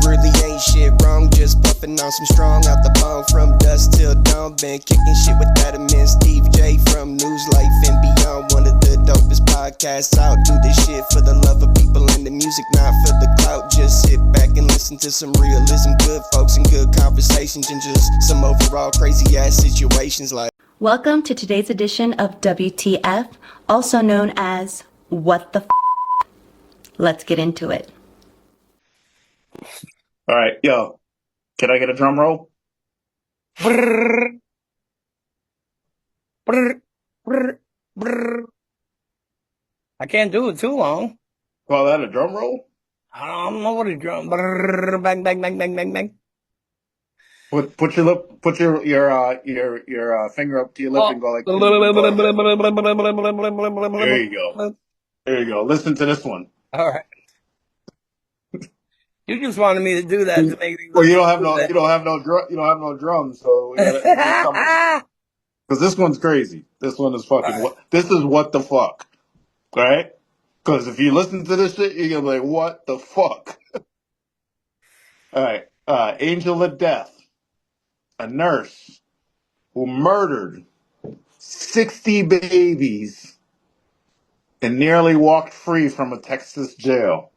really ain't shit wrong, just puffing on some strong out the bone from dusk till dawn. Been kicking shit with that immense Steve J from News Life and Beyond. One of the dopest podcasts out. Do this shit for the love of people and the music, not for the clout. Just sit back and listen to some realism, good folks and good conversations, and just some overall crazy ass situations like. Welcome to today's edition of WTF, also known as What the F***. Let's get into it. All right, yo, can I get a drum roll? Brrr, brrr, brrr, brrr. I can't do it too long. Call that a drum roll? I don't know what a drum. Brrr, bang, bang, bang, bang, bang, bang. Put your lip, put your finger up to your lip and go like. There you go. There you go. Listen to this one. All right. You just wanted me to do that to make things. Well, you don't have no drums, so because this one's crazy. This one is fucking. Right. This is what the fuck, right? Because if you listen to this shit, you're gonna be like, what the fuck? All right, Angel of Death, a nurse who murdered 60 babies and nearly walked free from a Texas jail.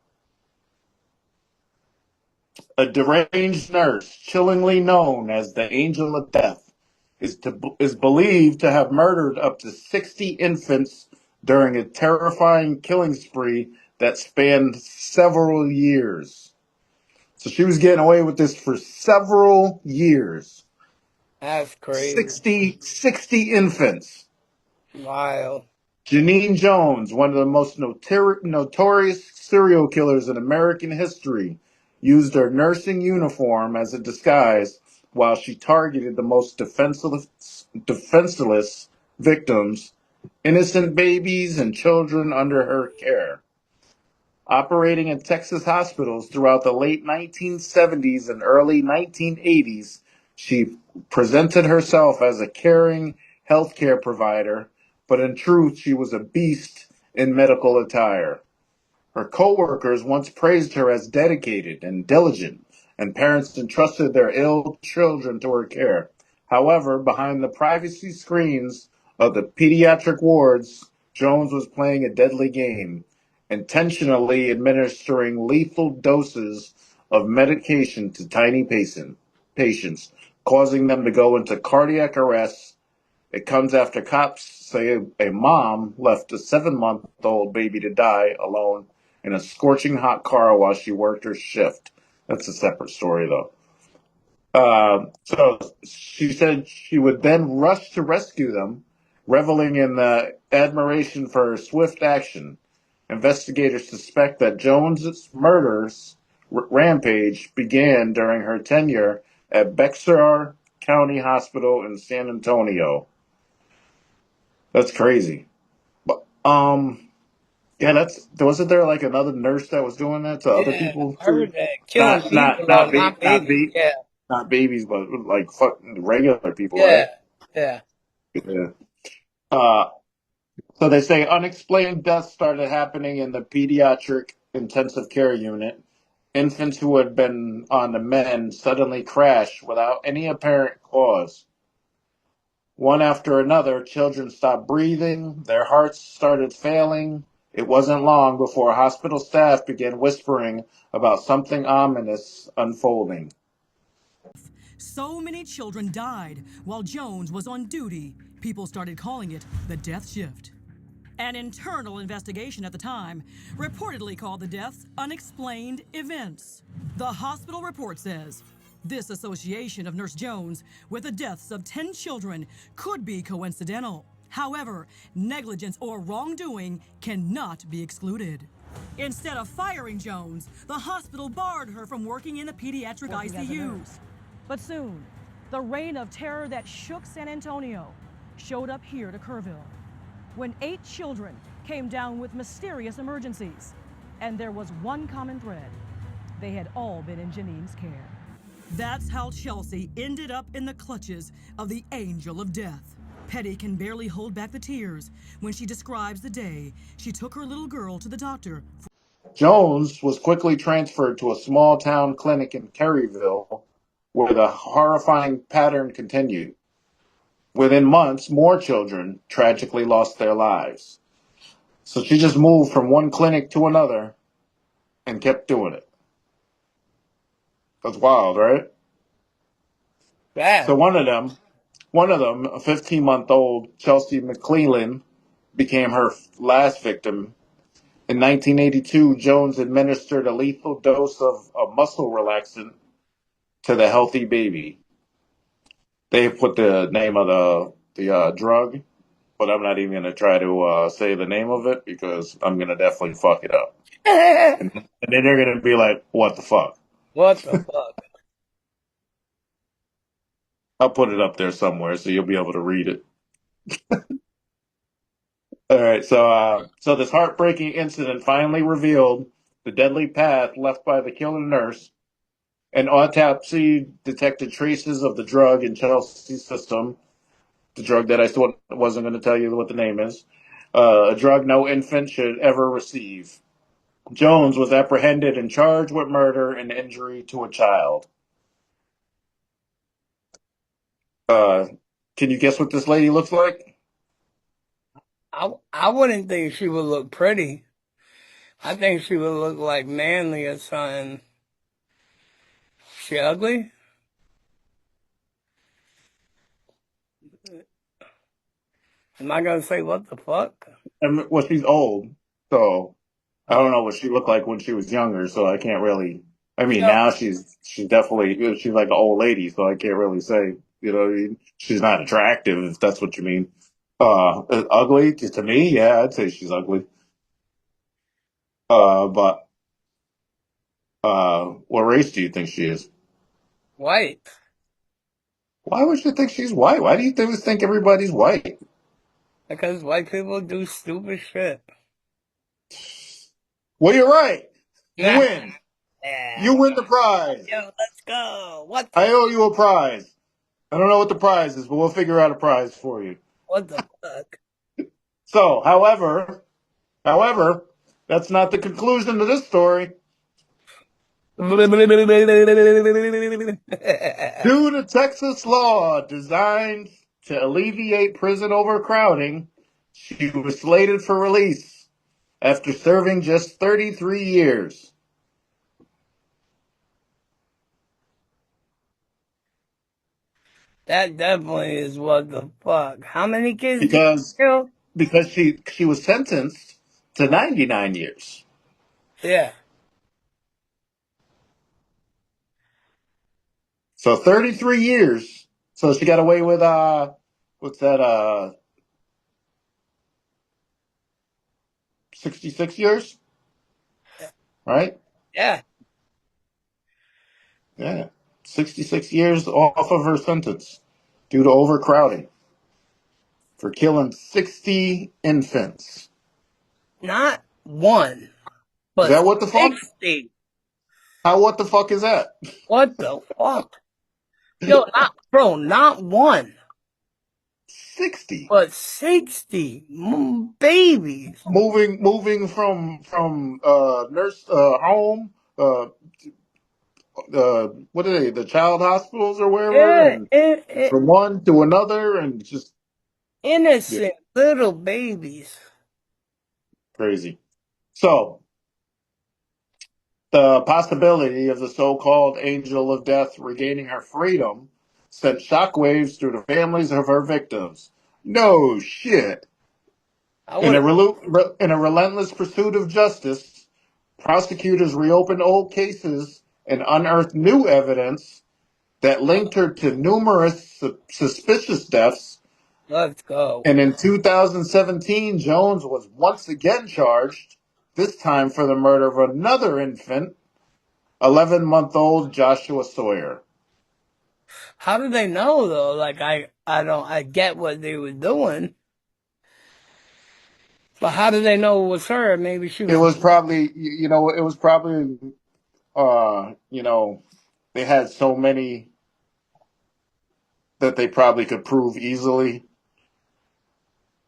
A deranged nurse, chillingly known as the Angel of Death, is believed to have murdered up to 60 infants during a terrifying killing spree that spanned several years. So she was getting away with this for several years. That's crazy. 60 infants. Wild. Janine Jones, one of the most notorious serial killers in American history, used her nursing uniform as a disguise while she targeted the most defenseless victims, innocent babies and children under her care. Operating in Texas hospitals throughout the late 1970s and early 1980s, she presented herself as a caring healthcare provider, but in truth, she was a beast in medical attire. Her co-workers once praised her as dedicated and diligent, and parents entrusted their ill children to her care. However, behind the privacy screens of the pediatric wards, Jones was playing a deadly game, intentionally administering lethal doses of medication to tiny patients, causing them to go into cardiac arrest. It comes after cops say a mom left a 7-month-old baby to die alone in a scorching hot car while she worked her shift. That's a separate story, though. So she said she would then rush to rescue them, reveling in the admiration for her swift action. Investigators suspect that Jones's murders rampage began during her tenure at Bexar County Hospital in San Antonio. That's crazy. But yeah, wasn't there like another nurse that was doing that to other people I heard that. Killing people, not babies. Yeah. Not babies, but like fucking regular people, Yeah. right? Yeah. Yeah. So they say unexplained deaths started happening in the pediatric intensive care unit. Infants who had been on the mend suddenly crashed without any apparent cause. One after another, children stopped breathing, their hearts started failing. It wasn't long before hospital staff began whispering about something ominous unfolding. So many children died while Jones was on duty, people started calling it the death shift. An internal investigation at the time reportedly called the deaths unexplained events. The hospital report says this association of Nurse Jones with the deaths of 10 children could be coincidental. However, negligence or wrongdoing cannot be excluded. Instead of firing Jones, the hospital barred her from working in the pediatric ICUs. But soon, the reign of terror that shook San Antonio showed up here to Kerrville, when 8 children came down with mysterious emergencies. And there was one common thread. They had all been in Janine's care. That's how Chelsea ended up in the clutches of the Angel of Death. Petty can barely hold back the tears when she describes the day she took her little girl to the doctor. Jones was quickly transferred to a small town clinic in Kerryville, where the horrifying pattern continued. Within months, more children tragically lost their lives. So she just moved from one clinic to another and kept doing it. That's wild, right? Bad. So one of them, a 15-month-old Chelsea McClellan, became her last victim. In 1982, Jones administered a lethal dose of a muscle relaxant to the healthy baby. They put the name of the drug, but I'm not even going to try to say the name of it because I'm going to definitely fuck it up. And then they're going to be like, what the fuck? What the fuck? I'll put it up there somewhere so you'll be able to read it. All right, so this heartbreaking incident finally revealed the deadly path left by the killing nurse. An autopsy detected traces of the drug in Chelsea's system, the drug that I still wasn't going to tell you what the name is, a drug no infant should ever receive. Jones was apprehended and charged with murder and injury to a child. Can you guess what this lady looks like? I wouldn't think she would look pretty. I think she would look like manly or something. She ugly? Am I gonna say what the fuck? Well, she's old, so I don't know what she looked like when she was younger, so I can't really. I mean, No. now she's definitely she's like an old lady, so I can't really say. You know, what I mean? She's not attractive if that's what you mean. Ugly to me, yeah, I'd say she's ugly. But what race do you think she is? White. Why would you think she's white? Why do you think everybody's white? Because white people do stupid shit. Well, you're right. You Nah. win. Yeah. You win the prize. Yo, let's go. I owe you a prize. I don't know what the prize is, but we'll figure out a prize for you. What the fuck? So, however, that's not the conclusion to this story. Due to Texas law designed to alleviate prison overcrowding, she was slated for release after serving just 33 years. That definitely is what the fuck. How many kids did Because you kill? because she was sentenced to 99 years. Yeah. So 33 years. So she got away with what's that 66 years? Right? Yeah. Yeah. 66 years off of her sentence due to overcrowding for killing 60 infants. Not one, Is but that what the fuck? 60. What the fuck is that? What the fuck? Yo, not one, 60. but 60 babies. Moving from nurse home what are they, the child hospitals or wherever, Yeah, and from one to another, and just yeah, innocent little babies. crazy. So the possibility of the so-called angel of death regaining her freedom sent shockwaves through the families of her victims. No shit. I would have. In a relentless pursuit of justice, prosecutors reopened old cases and unearthed new evidence that linked her to numerous suspicious deaths. Let's go. And in 2017, Jones was once again charged, this time for the murder of another infant, 11-month-old Joshua Sawyer. How do they know though? Like I get what they were doing, but how do they know it was her? Maybe she It was. was probably, they had so many that they probably could prove easily.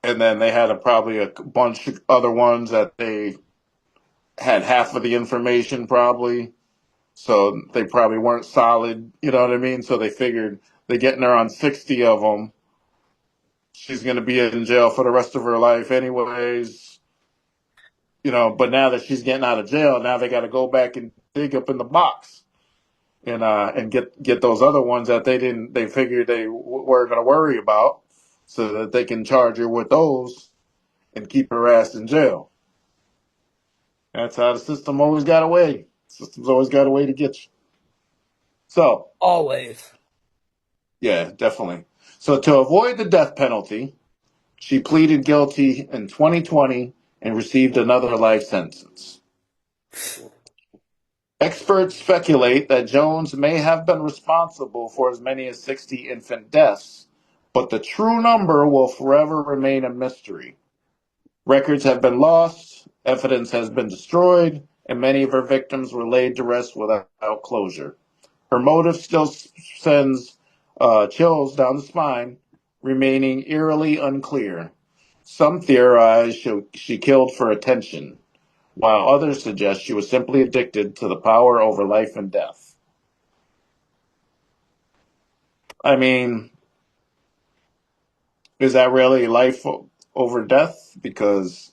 And then they had probably a bunch of other ones that they had half of the information probably, so they probably weren't solid. You know what I mean? So they figured they're getting her on 60 of them. She's going to be in jail for the rest of her life, anyways. You know, but now that she's getting out of jail, now they got to go back and dig up in the box and get those other ones that they figured they were going to worry about, so that they can charge her with those and keep her ass in jail. That's how the system always got away. System's always got a way to get you. So, Always. yeah, definitely. So, to avoid the death penalty, she pleaded guilty in 2020 and received another life sentence. Experts speculate that Jones may have been responsible for as many as 60 infant deaths, but the true number will forever remain a mystery. Records have been lost, evidence has been destroyed, and many of her victims were laid to rest without closure. Her motive still sends chills down the spine, remaining eerily unclear. Some theorize she killed for attention, while others suggest she was simply addicted to the power over life and death. I mean, is that really life over death? Because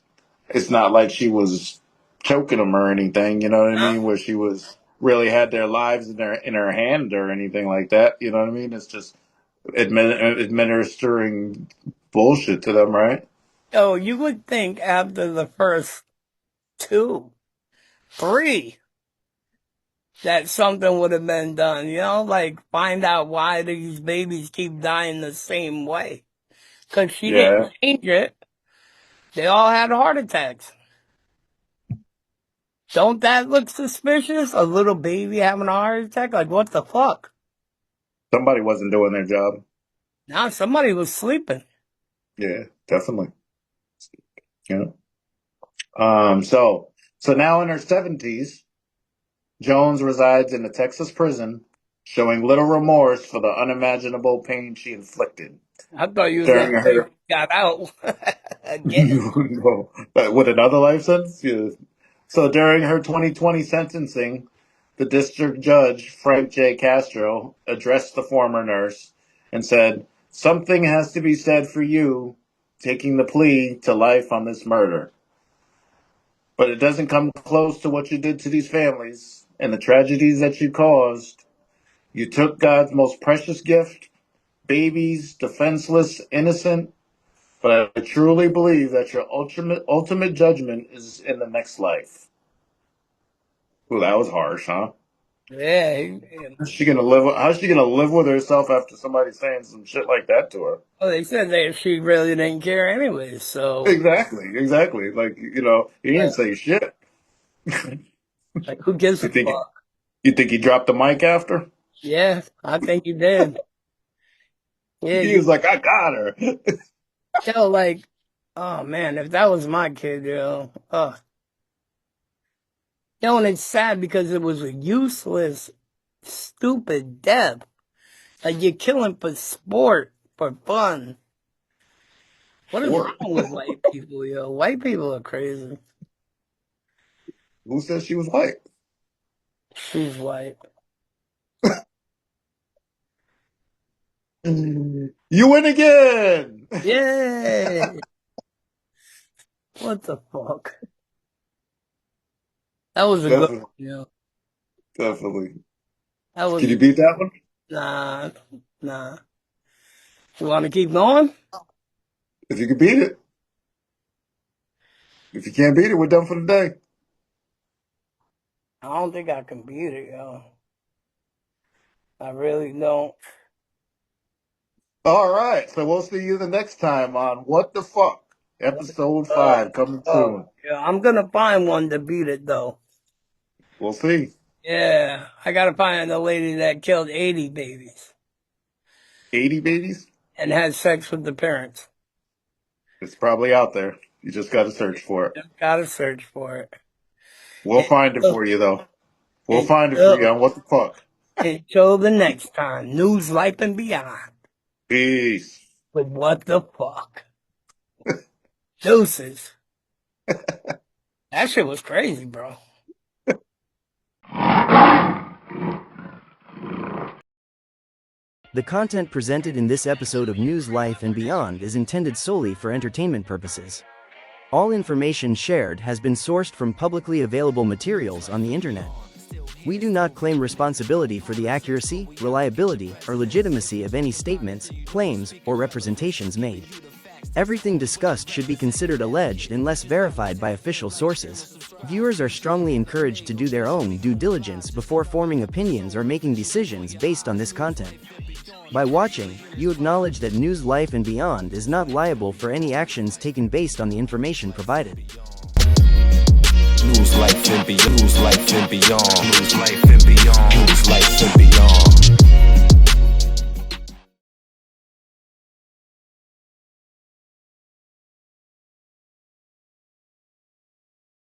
it's not like she was choking them or anything, you know what I mean? Where she was really had their lives in her hand or anything like that, you know what I mean? It's just administering bullshit to them, right? Oh, you would think after the first 2, 3, that something would have been done, like find out why these babies keep dying the same way. Because she didn't Yeah. change it. They all had heart attacks. Don't that look suspicious? A little baby having a heart attack? Like, what the fuck? Somebody wasn't doing their job. Now somebody was sleeping. Yeah, definitely. Yeah. So now in her 70s, Jones resides in a Texas prison, showing little remorse for the unimaginable pain she inflicted. I thought you was During gonna say her she got out again. no, but with another life sentence? Yeah. So during her 2020 sentencing, the district judge, Frank J. Castro, addressed the former nurse and said, "Something has to be said for you taking the plea to life on this murder. But it doesn't come close to what you did to these families and the tragedies that you caused. You took God's most precious gift, babies, defenseless, innocent, but I truly believe that your ultimate judgment is in the next life." Ooh, that was harsh, huh? Yeah, How's she gonna live with herself after somebody saying some shit like that to her? well, they said that she really didn't care anyway, so, Exactly. Like, he yeah, didn't say shit. like, who gives You a think fuck? you think he dropped the mic after? Yeah, I think you did. Yeah, He was like, "I got her." like, oh man, if that was my kid, and it's sad because it was a useless, stupid death. Like, you're killing for sport, for fun. What is Or wrong with white people, yo? White people are crazy. who said she was white? She's white. You win again. Yay! What the fuck? That was a good one, Definitely, yo. definitely. That Can was, you beat that one? nah, nah. You want to keep going? If you can beat it. If you can't beat it, we're done for the day. I don't think I can beat it, yo. I really don't. All right. So we'll see you the next time on What the Fuck? Episode 5 coming soon. Yeah, I'm gonna find one to beat it though. We'll see. Yeah, I gotta find the lady that killed 80 babies 80 babies? and had sex with the parents. It's probably out there. You just got to search for it. Just gotta search for it. We'll find it for you, though. We'll find it for you Until, on What the Fuck. until the next time, news, life, and beyond Peace. with What the Fuck. Deuces. That shit was crazy, bro. The content presented in this episode of News Life and Beyond is intended solely for entertainment purposes. All information shared has been sourced from publicly available materials on the internet. We do not claim responsibility for the accuracy, reliability, or legitimacy of any statements, claims, or representations made. Everything discussed should be considered alleged unless verified by official sources. Viewers are strongly encouraged to do their own due diligence before forming opinions or making decisions based on this content. By watching, you acknowledge that News Life and Beyond is not liable for any actions taken based on the information provided. News Life and Beyond. News Life and Beyond. News Life and Beyond. News Life and Beyond.